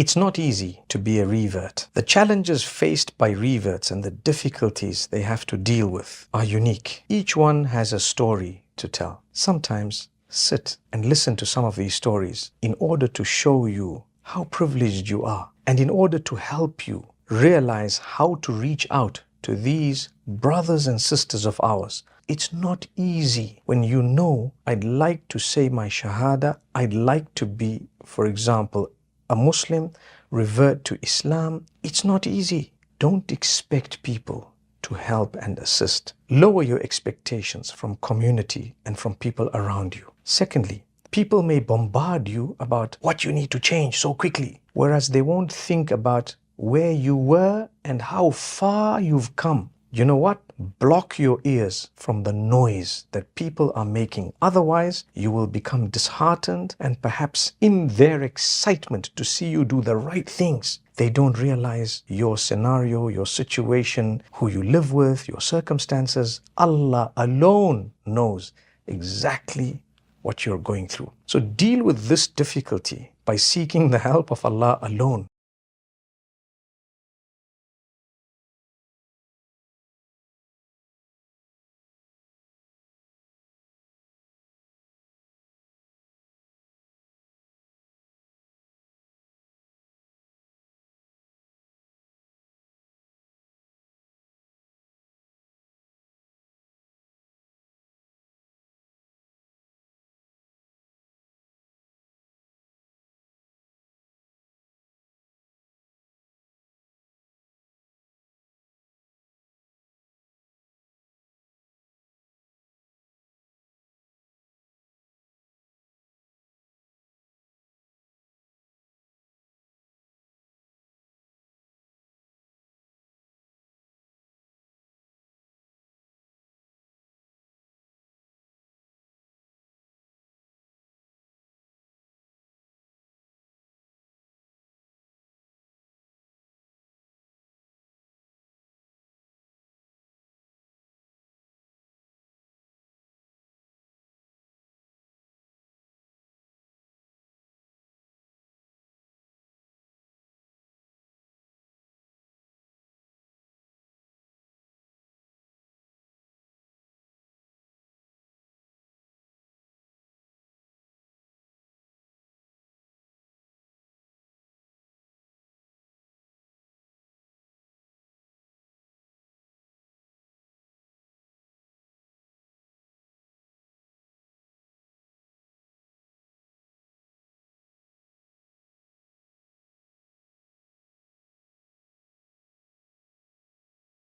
It's not easy to be a revert. The challenges faced by reverts and the difficulties they have to deal with are unique. Each one has a story to tell. Sometimes sit and listen to some of these stories in order to show you how privileged you are, and in order to help you realize how to reach out to these brothers and sisters of ours. It's not easy when you know, I'd like to say my Shahada, I'd like to be, for example, a Muslim, revert to Islam. It's not easy. Don't expect people to help and assist. Lower your expectations from community and from people around you. Secondly, people may bombard you about what you need to change so quickly, whereas they won't think about where you were and how far you've come. You know what? Block your ears from the noise that people are making. Otherwise, you will become disheartened, and perhaps in their excitement to see you do the right things, they don't realize your scenario, your situation, who you live with, your circumstances. Allah alone knows exactly what you're going through. So deal with this difficulty by seeking the help of Allah alone.